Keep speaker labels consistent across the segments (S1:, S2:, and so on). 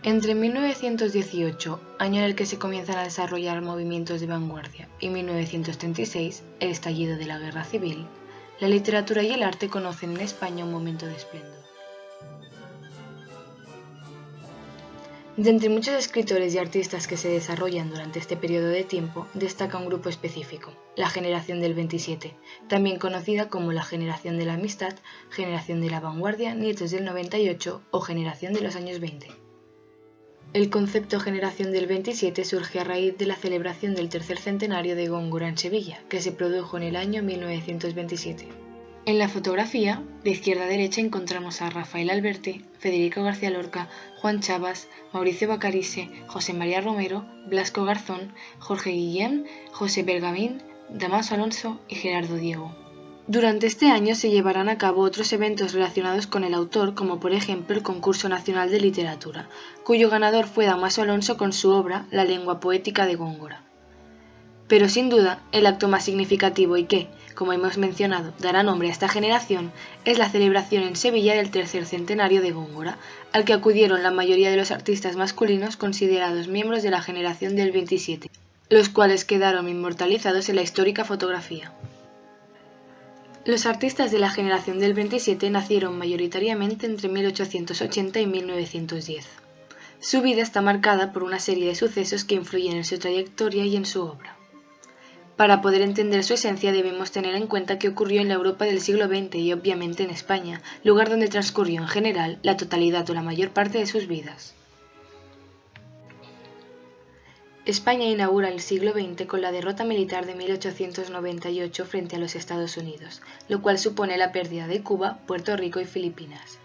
S1: Entre 1918, año en el que se comienzan a desarrollar movimientos de vanguardia, y 1936, el estallido de la Guerra Civil, la literatura y el arte conocen en España un momento de esplendor. De entre muchos escritores y artistas que se desarrollan durante este periodo de tiempo, destaca un grupo específico, la generación del 27, también conocida como la generación de la amistad, generación de la vanguardia, nietos del 98 o generación de los años 20. El concepto generación del 27 surge a raíz de la celebración del tercer centenario de Góngora en Sevilla, que se produjo en el año 1927. En la fotografía, de izquierda a derecha, encontramos a Rafael Alberti, Federico García Lorca, Juan Chavas, Mauricio Bacarisse, José María Romero, Blasco Garzón, Jorge Guillén, José Bergamín, Dámaso Alonso y Gerardo Diego. Durante este año se llevarán a cabo otros eventos relacionados con el autor, como por ejemplo el Concurso Nacional de Literatura, cuyo ganador fue Dámaso Alonso con su obra La lengua poética de Góngora. Pero sin duda, el acto más significativo y que, como hemos mencionado, dará nombre a esta generación, es la celebración en Sevilla del tercer centenario de Góngora, al que acudieron la mayoría de los artistas masculinos considerados miembros de la generación del 27, los cuales quedaron inmortalizados en la histórica fotografía. Los artistas de la generación del 27 nacieron mayoritariamente entre 1880 y 1910. Su vida está marcada por una serie de sucesos que influyen en su trayectoria y en su obra. Para poder entender su esencia debemos tener en cuenta que ocurrió en la Europa del siglo XX y obviamente en España, lugar donde transcurrió en general la totalidad o la mayor parte de sus vidas. España inaugura el siglo XX con la derrota militar de 1898 frente a los Estados Unidos, lo cual supone la pérdida de Cuba, Puerto Rico y Filipinas.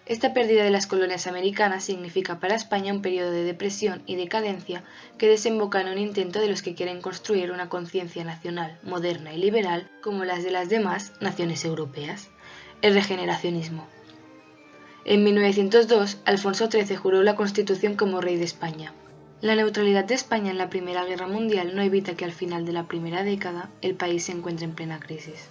S1: Esta pérdida de las colonias americanas significa para España un periodo de depresión y decadencia que desemboca en un intento de los que quieren construir una conciencia nacional, moderna y liberal como las de las demás naciones europeas, el regeneracionismo. En 1902, Alfonso XIII juró la Constitución como rey de España. La neutralidad de España en la Primera Guerra Mundial no evita que al final de la primera década el país se encuentre en plena crisis.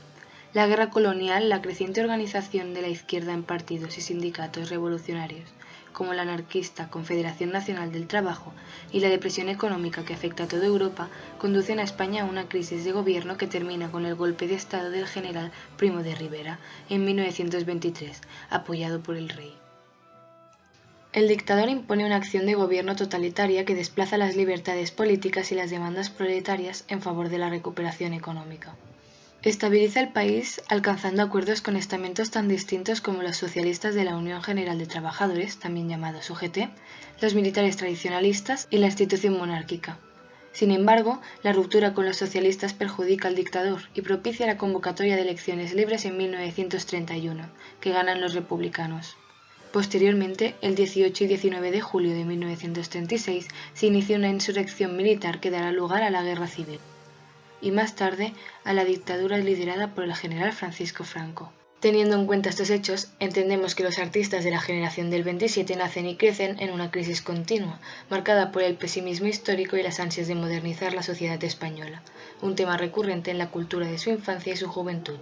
S1: La guerra colonial, la creciente organización de la izquierda en partidos y sindicatos revolucionarios, como la anarquista Confederación Nacional del Trabajo, y la depresión económica que afecta a toda Europa, conducen a España a una crisis de gobierno que termina con el golpe de Estado del general Primo de Rivera en 1923, apoyado por el rey. El dictador impone una acción de gobierno totalitaria que desplaza las libertades políticas y las demandas proletarias en favor de la recuperación económica. Estabiliza el país alcanzando acuerdos con estamentos tan distintos como los socialistas de la Unión General de Trabajadores, también llamados UGT, los militares tradicionalistas y la institución monárquica. Sin embargo, la ruptura con los socialistas perjudica al dictador y propicia la convocatoria de elecciones libres en 1931, que ganan los republicanos. Posteriormente, el 18 y 19 de julio de 1936, se inició una insurrección militar que dará lugar a la Guerra Civil y más tarde a la dictadura liderada por el general Francisco Franco. Teniendo en cuenta estos hechos, entendemos que los artistas de la generación del 27 nacen y crecen en una crisis continua, marcada por el pesimismo histórico y las ansias de modernizar la sociedad española, un tema recurrente en la cultura de su infancia y su juventud.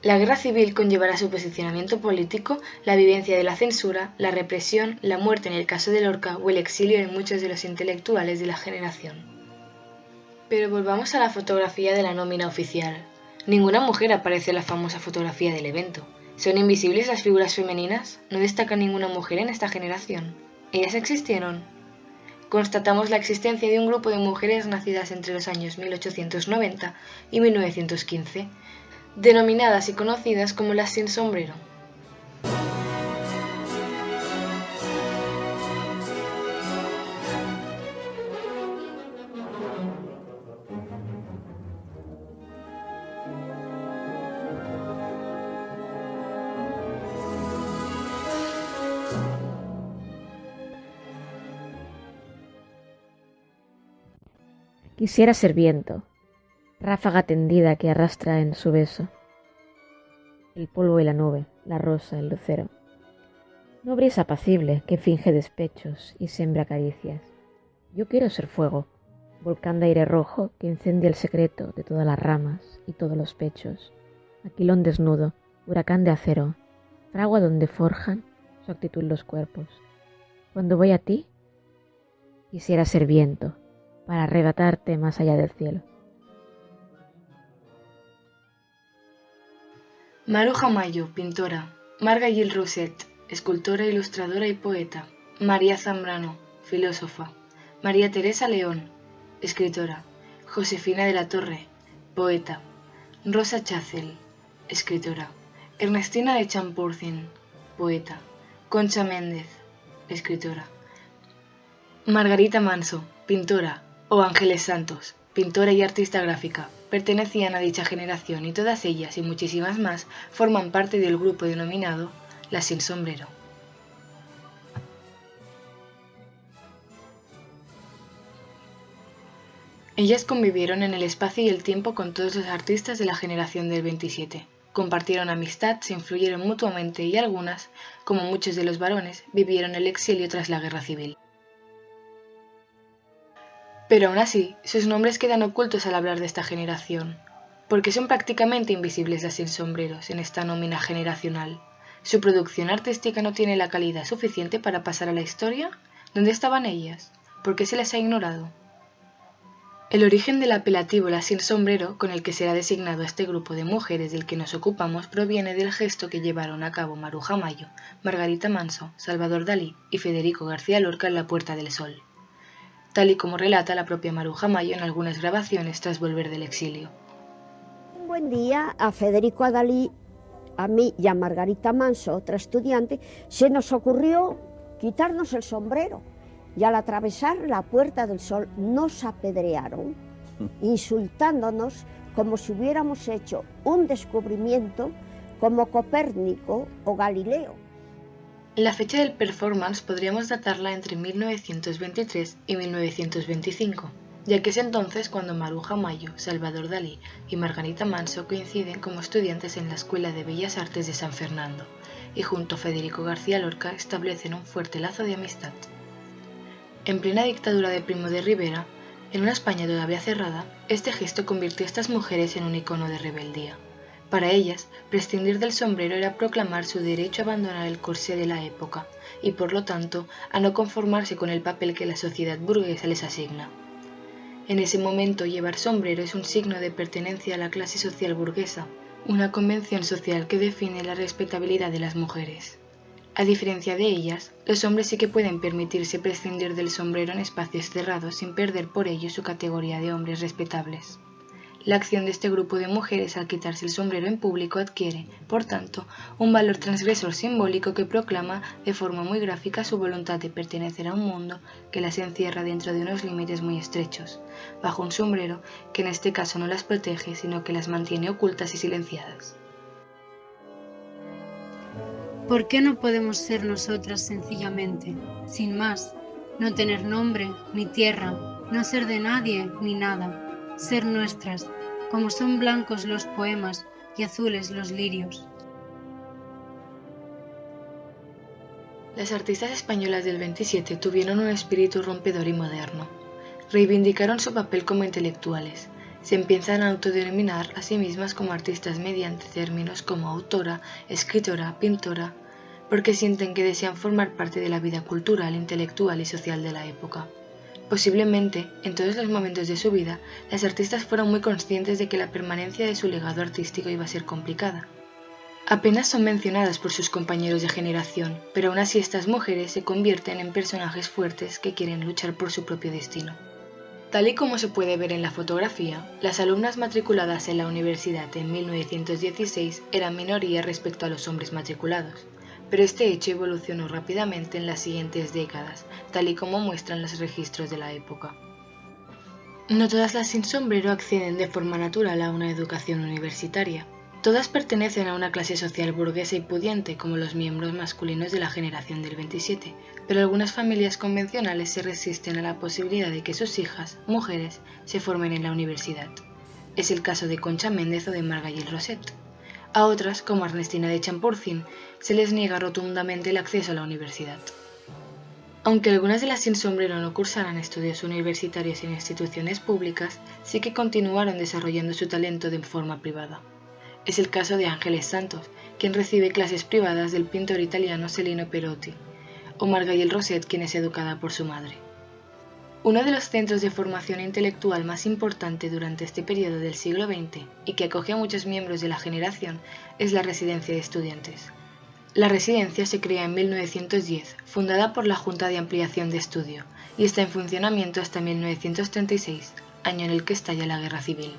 S1: La guerra civil conllevará su posicionamiento político, la vivencia de la censura, la represión, la muerte en el caso de Lorca o el exilio en muchos de los intelectuales de la generación. Pero volvamos a la fotografía de la nómina oficial. Ninguna mujer aparece en la famosa fotografía del evento. ¿Son invisibles las figuras femeninas? ¿No destaca ninguna mujer en esta generación? ¿Ellas existieron? Constatamos la existencia de un grupo de mujeres nacidas entre los años 1890 y 1915, denominadas y conocidas como las sin sombrero.
S2: Quisiera ser viento, ráfaga tendida que arrastra en su beso el polvo y la nube, la rosa, el lucero. No brisa apacible que finge despechos y siembra caricias. Yo quiero ser fuego, volcán de aire rojo que incendia el secreto de todas las ramas y todos los pechos. Aquilón desnudo, huracán de acero, fragua donde forjan su actitud los cuerpos. Cuando voy a ti, quisiera ser viento para arrebatarte más allá del cielo.
S1: Maruja Mayo, pintora. Marga Gil Roset, escultora, ilustradora y poeta. María Zambrano, filósofa. María Teresa León, escritora. Josefina de la Torre, poeta. Rosa Chacel, escritora. Ernestina de Champurcin, poeta. Concha Méndez, escritora. Margarita Manso, pintora, o Ángeles Santos, pintora y artista gráfica, pertenecían a dicha generación y todas ellas y muchísimas más forman parte del grupo denominado Las Sin Sombrero. Ellas convivieron en el espacio y el tiempo con todos los artistas de la generación del 27. Compartieron amistad, se influyeron mutuamente y algunas, como muchos de los varones, vivieron el exilio tras la guerra civil. Pero aún así, sus nombres quedan ocultos al hablar de esta generación, porque son prácticamente invisibles las sin sombreros en esta nómina generacional. ¿Su producción artística no tiene la calidad suficiente para pasar a la historia? ¿Dónde estaban ellas? ¿Por qué se les ha ignorado? El origen del apelativo la sin sombrero, con el que será designado a este grupo de mujeres del que nos ocupamos, proviene del gesto que llevaron a cabo Maruja Mayo, Margarita Manso, Salvador Dalí y Federico García Lorca en La Puerta del Sol, tal y como relata la propia Maruja Mayo en algunas grabaciones tras volver del exilio.
S3: Un buen día a Federico Dalí, a mí y a Margarita Manso, otra estudiante, se nos ocurrió quitarnos el sombrero y al atravesar la Puerta del Sol nos apedrearon, insultándonos como si hubiéramos hecho un descubrimiento como Copérnico o Galileo.
S1: La fecha del performance podríamos datarla entre 1923 y 1925, ya que es entonces cuando Maruja Mayo, Salvador Dalí y Margarita Manso coinciden como estudiantes en la Escuela de Bellas Artes de San Fernando, y junto a Federico García Lorca establecen un fuerte lazo de amistad. En plena dictadura de Primo de Rivera, en una España todavía cerrada, este gesto convirtió a estas mujeres en un icono de rebeldía. Para ellas, prescindir del sombrero era proclamar su derecho a abandonar el corsé de la época y, por lo tanto, a no conformarse con el papel que la sociedad burguesa les asigna. En ese momento, llevar sombrero es un signo de pertenencia a la clase social burguesa, una convención social que define la respetabilidad de las mujeres. A diferencia de ellas, los hombres sí que pueden permitirse prescindir del sombrero en espacios cerrados sin perder por ello su categoría de hombres respetables. La acción de este grupo de mujeres al quitarse el sombrero en público adquiere, por tanto, un valor transgresor simbólico que proclama de forma muy gráfica su voluntad de pertenecer a un mundo que las encierra dentro de unos límites muy estrechos, bajo un sombrero que en este caso no las protege, sino que las mantiene ocultas y silenciadas.
S4: ¿Por qué no podemos ser nosotras sencillamente, sin más, no tener nombre ni tierra, no ser de nadie ni nada? Ser nuestras, como son blancos los poemas y azules los lirios.
S1: Las artistas españolas del 27 tuvieron un espíritu rompedor y moderno. Reivindicaron su papel como intelectuales. Se empiezan a autodenominar a sí mismas como artistas mediante términos como autora, escritora, pintora, porque sienten que desean formar parte de la vida cultural, intelectual y social de la época. Posiblemente, en todos los momentos de su vida, las artistas fueron muy conscientes de que la permanencia de su legado artístico iba a ser complicada. Apenas son mencionadas por sus compañeros de generación, pero aún así estas mujeres se convierten en personajes fuertes que quieren luchar por su propio destino. Tal y como se puede ver en la fotografía, las alumnas matriculadas en la universidad en 1916 eran minoría respecto a los hombres matriculados. Pero este hecho evolucionó rápidamente en las siguientes décadas, tal y como muestran los registros de la época. No todas las sin sombrero acceden de forma natural a una educación universitaria. Todas pertenecen a una clase social burguesa y pudiente, como los miembros masculinos de la generación del 27, pero algunas familias convencionales se resisten a la posibilidad de que sus hijas, mujeres, se formen en la universidad. Es el caso de Concha Méndez o de Marga Gil Roset. A otras, como Ernestina de Champurcin, se les niega rotundamente el acceso a la universidad. Aunque algunas de las sin sombrero no cursaran estudios universitarios en instituciones públicas, sí que continuaron desarrollando su talento de forma privada. Es el caso de Ángeles Santos, quien recibe clases privadas del pintor italiano Cellino Perotti, o Margallel Rosset, quien es educada por su madre. Uno de los centros de formación intelectual más importante durante este periodo del siglo XX y que acoge a muchos miembros de la generación es la Residencia de Estudiantes. La residencia se crea en 1910, fundada por la Junta de Ampliación de Estudio, y está en funcionamiento hasta 1936, año en el que estalla la Guerra Civil.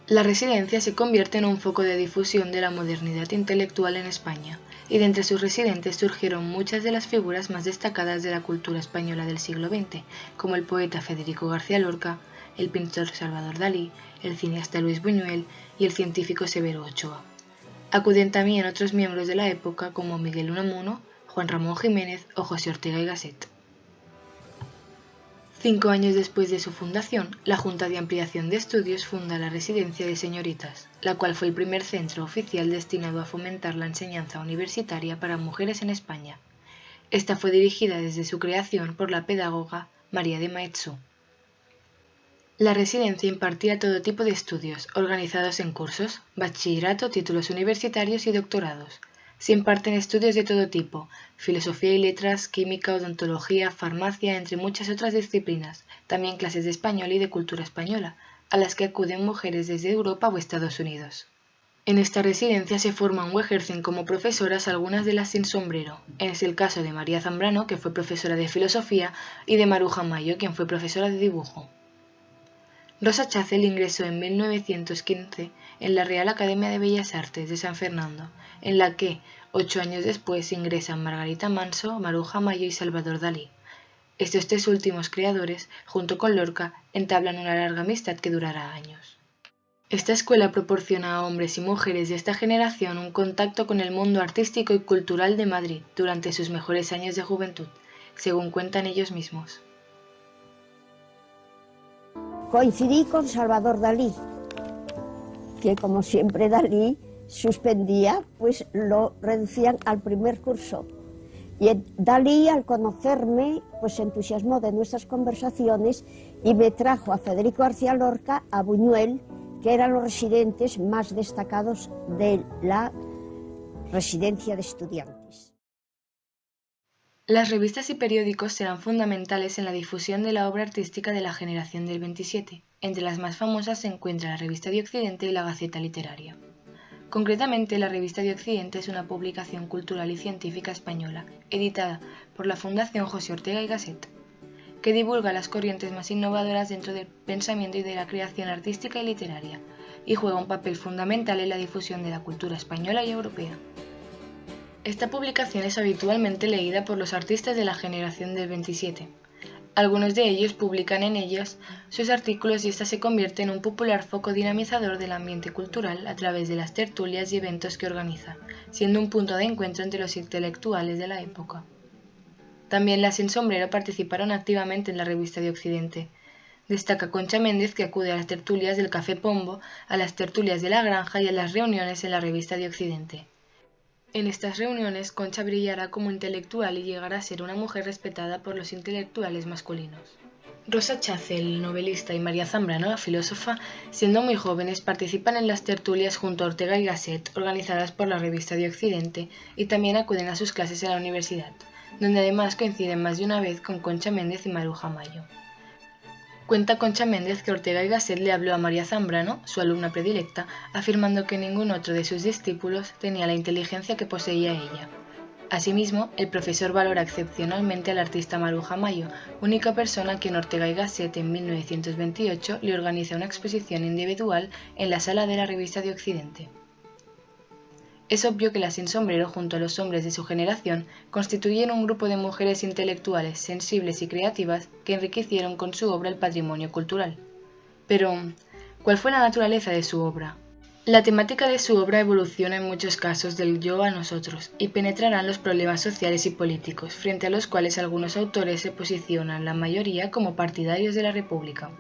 S1: La residencia se convierte en un foco de difusión de la modernidad intelectual en España, y de entre sus residentes surgieron muchas de las figuras más destacadas de la cultura española del siglo XX, como el poeta Federico García Lorca, el pintor Salvador Dalí, el cineasta Luis Buñuel y el científico Severo Ochoa. Acuden también otros miembros de la época como Miguel Unamuno, Juan Ramón Jiménez o José Ortega y Gasset. 5 años después de su fundación, la Junta de Ampliación de Estudios funda la Residencia de Señoritas, la cual fue el primer centro oficial destinado a fomentar la enseñanza universitaria para mujeres en España. Esta fue dirigida desde su creación por la pedagoga María de Maeztu. La residencia impartía todo tipo de estudios, organizados en cursos, bachillerato, títulos universitarios y doctorados. Se imparten estudios de todo tipo, filosofía y letras, química, odontología, farmacia, entre muchas otras disciplinas, también clases de español y de cultura española, a las que acuden mujeres desde Europa o Estados Unidos. En esta residencia se forman o ejercen como profesoras algunas de las sin sombrero. Es el caso de María Zambrano, que fue profesora de filosofía, y de Maruja Mayo, quien fue profesora de dibujo. Rosa Chacel ingresó en 1915 en la Real Academia de Bellas Artes de San Fernando, en la que, 8 años después, ingresan Margarita Manso, Maruja Mayo y Salvador Dalí. Estos 3 últimos creadores, junto con Lorca, entablan una larga amistad que durará años. Esta escuela proporciona a hombres y mujeres de esta generación un contacto con el mundo artístico y cultural de Madrid durante sus mejores años de juventud, según cuentan ellos mismos.
S3: Coincidí con Salvador Dalí, que como siempre Dalí suspendía, pues lo reducían al primer curso. Y Dalí, al conocerme, pues se entusiasmó de nuestras conversaciones y me trajo a Federico García Lorca, a Buñuel, que eran los residentes más destacados de la Residencia de Estudiantes.
S1: Las revistas y periódicos serán fundamentales en la difusión de la obra artística de la generación del 27. Entre las más famosas se encuentra la Revista de Occidente y la Gaceta Literaria. Concretamente, la Revista de Occidente es una publicación cultural y científica española, editada por la Fundación José Ortega y Gasset, que divulga las corrientes más innovadoras dentro del pensamiento y de la creación artística y literaria, y juega un papel fundamental en la difusión de la cultura española y europea. Esta publicación es habitualmente leída por los artistas de la generación del 27. Algunos de ellos publican en ellas sus artículos y esta se convierte en un popular foco dinamizador del ambiente cultural a través de las tertulias y eventos que organiza, siendo un punto de encuentro entre los intelectuales de la época. También las sin sombrero participaron activamente en la Revista de Occidente. Destaca Concha Méndez, que acude a las tertulias del Café Pombo, a las tertulias de la Granja y a las reuniones en la Revista de Occidente. En estas reuniones, Concha brillará como intelectual y llegará a ser una mujer respetada por los intelectuales masculinos. Rosa Chacel, novelista, y María Zambrano, la filósofa, siendo muy jóvenes, participan en las tertulias junto a Ortega y Gasset, organizadas por la Revista de Occidente, y también acuden a sus clases en la universidad, donde además coinciden más de una vez con Concha Méndez y Maruja Mayo. Cuenta Concha Méndez que Ortega y Gasset le habló a María Zambrano, su alumna predilecta, afirmando que ningún otro de sus discípulos tenía la inteligencia que poseía ella. Asimismo, el profesor valora excepcionalmente al artista Maruja Mayo, única persona a quien Ortega y Gasset en 1928 le organiza una exposición individual en la sala de la Revista de Occidente. Es obvio que las sin sombrero, junto a los hombres de su generación, constituyen un grupo de mujeres intelectuales, sensibles y creativas que enriquecieron con su obra el patrimonio cultural. Pero, ¿cuál fue la naturaleza de su obra? La temática de su obra evoluciona en muchos casos del yo a nosotros y penetrará en los problemas sociales y políticos, frente a los cuales algunos autores se posicionan, la mayoría, como partidarios de la República.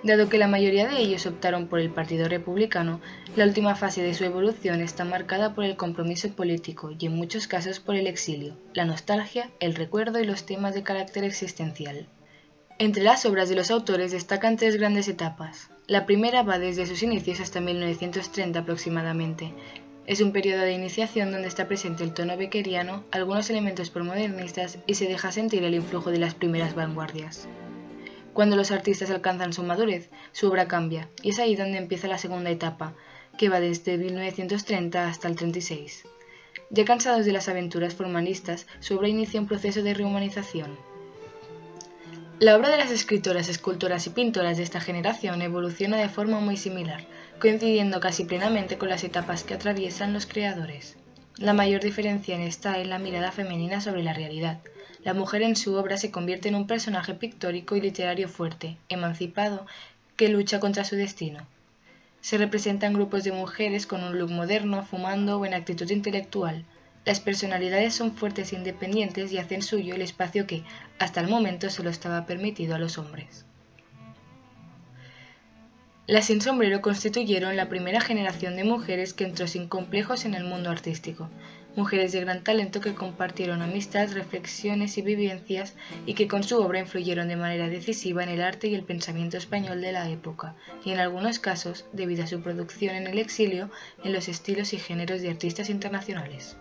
S1: Dado que la mayoría de ellos optaron por el Partido Republicano, la última fase de su evolución está marcada por el compromiso político y en muchos casos por el exilio, la nostalgia, el recuerdo y los temas de carácter existencial. Entre las obras de los autores destacan 3 grandes etapas. La primera va desde sus inicios hasta 1930 aproximadamente. Es un periodo de iniciación donde está presente el tono beckeriano, algunos elementos postmodernistas y se deja sentir el influjo de las primeras vanguardias. Cuando los artistas alcanzan su madurez, su obra cambia, y es ahí donde empieza la segunda etapa, que va desde 1930 hasta el 36. Ya cansados de las aventuras formalistas, su obra inicia un proceso de rehumanización. La obra de las escritoras, escultoras y pintoras de esta generación evoluciona de forma muy similar, coincidiendo casi plenamente con las etapas que atraviesan los creadores. La mayor diferencia está en la mirada femenina sobre la realidad. La mujer en su obra se convierte en un personaje pictórico y literario fuerte, emancipado, que lucha contra su destino. Se representan grupos de mujeres con un look moderno, fumando o en actitud intelectual. Las personalidades son fuertes e independientes y hacen suyo el espacio que, hasta el momento, solo estaba permitido a los hombres. Las sin sombrero constituyeron la primera generación de mujeres que entró sin complejos en el mundo artístico, mujeres de gran talento que compartieron amistad, reflexiones y vivencias y que con su obra influyeron de manera decisiva en el arte y el pensamiento español de la época, y en algunos casos, debido a su producción en el exilio, en los estilos y géneros de artistas internacionales.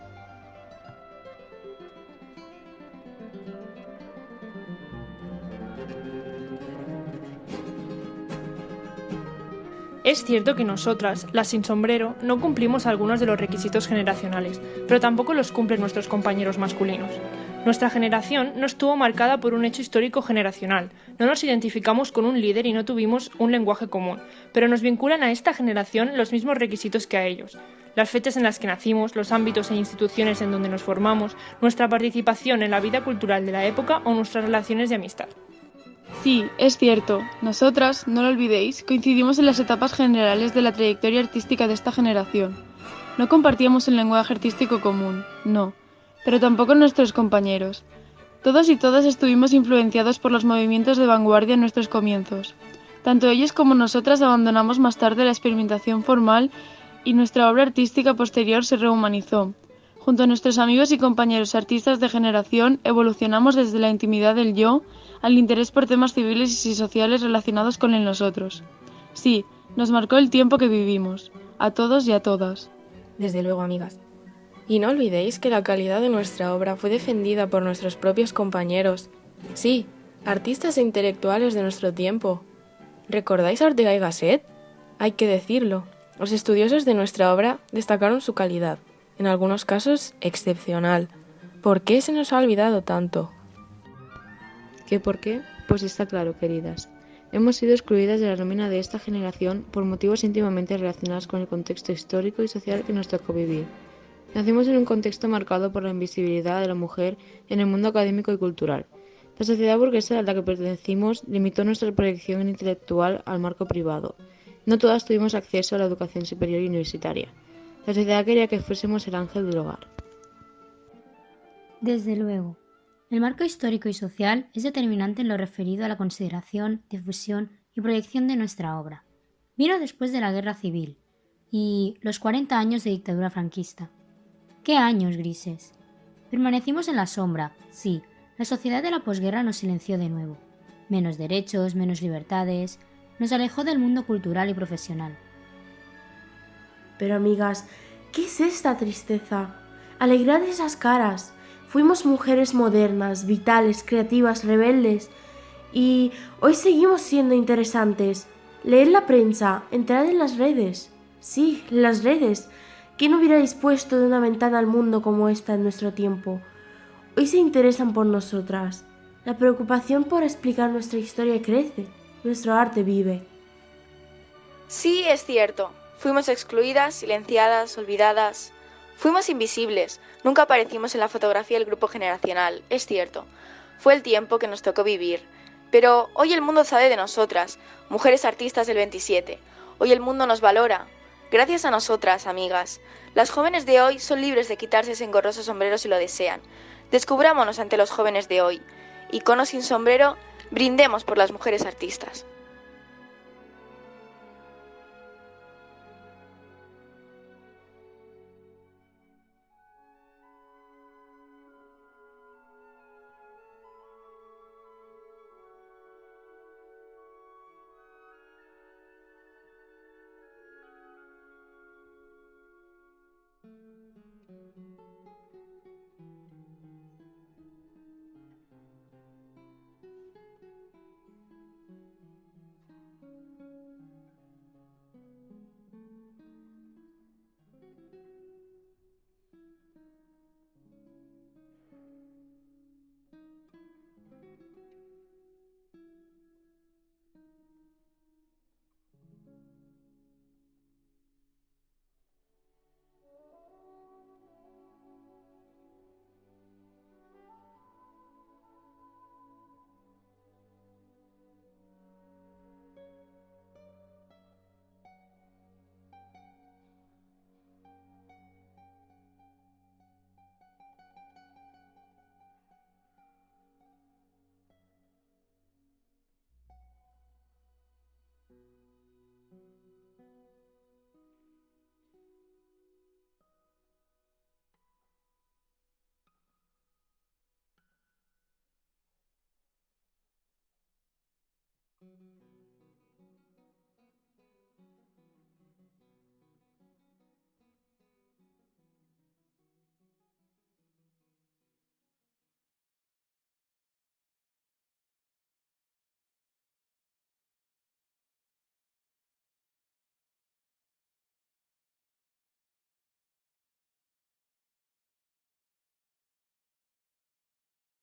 S5: Es cierto que nosotras, las sin sombrero, no cumplimos algunos de los requisitos generacionales, pero tampoco los cumplen nuestros compañeros masculinos. Nuestra generación no estuvo marcada por un hecho histórico generacional, no nos identificamos con un líder y no tuvimos un lenguaje común, pero nos vinculan a esta generación los mismos requisitos que a ellos. Las fechas en las que nacimos, los ámbitos e instituciones en donde nos formamos, nuestra participación en la vida cultural de la época o nuestras relaciones de amistad.
S6: Sí, es cierto. Nosotras, no lo olvidéis, coincidimos en las etapas generales de la trayectoria artística de esta generación. No compartíamos un lenguaje artístico común, no, pero tampoco nuestros compañeros. Todos y todas estuvimos influenciados por los movimientos de vanguardia en nuestros comienzos. Tanto ellos como nosotras abandonamos más tarde la experimentación formal y nuestra obra artística posterior se rehumanizó. Junto a nuestros amigos y compañeros artistas de generación, evolucionamos desde la intimidad del yo al interés por temas civiles y sociales relacionados con el nosotros. Sí, nos marcó el tiempo que vivimos, a todos y a todas.
S7: Desde luego, amigas. Y no olvidéis que la calidad de nuestra obra fue defendida por nuestros propios compañeros. Sí, artistas e intelectuales de nuestro tiempo. ¿Recordáis a Ortega y Gasset? Hay que decirlo. Los estudiosos de nuestra obra destacaron su calidad, en algunos casos excepcional. ¿Por qué se nos ha olvidado tanto?
S8: ¿Qué por qué? Pues está claro, queridas. Hemos sido excluidas de la nómina de esta generación por motivos íntimamente relacionados con el contexto histórico y social que nos tocó vivir. Nacimos en un contexto marcado por la invisibilidad de la mujer en el mundo académico y cultural. La sociedad burguesa a la que pertenecimos limitó nuestra proyección intelectual al marco privado. No todas tuvimos acceso a la educación superior y universitaria. La sociedad quería que fuésemos el ángel del hogar.
S9: Desde luego. El marco histórico y social es determinante en lo referido a la consideración, difusión y proyección de nuestra obra. Vino después de la Guerra Civil y los 40 años de dictadura franquista. ¡Qué años grises! Permanecimos en la sombra, sí, la sociedad de la posguerra nos silenció de nuevo. Menos derechos, menos libertades, nos alejó del mundo cultural y profesional.
S10: Pero amigas, ¿qué es esta tristeza? Alegrad esas caras. Fuimos mujeres modernas, vitales, creativas, rebeldes. Y hoy seguimos siendo interesantes. Leed la prensa, entrad en las redes. Sí, las redes. ¿Quién hubiera dispuesto de una ventana al mundo como esta en nuestro tiempo? Hoy se interesan por nosotras. La preocupación por explicar nuestra historia crece. Nuestro arte vive.
S11: Sí, es cierto. Fuimos excluidas, silenciadas, olvidadas. Fuimos invisibles, nunca aparecimos en la fotografía del grupo generacional, es cierto. Fue el tiempo que nos tocó vivir. Pero hoy el mundo sabe de nosotras, mujeres artistas del 27. Hoy el mundo nos valora. Gracias a nosotras, amigas. Las jóvenes de hoy son libres de quitarse ese engorroso sombrero si lo desean. Descubrámonos ante los jóvenes de hoy. Y con o sin sombrero, brindemos por las mujeres artistas.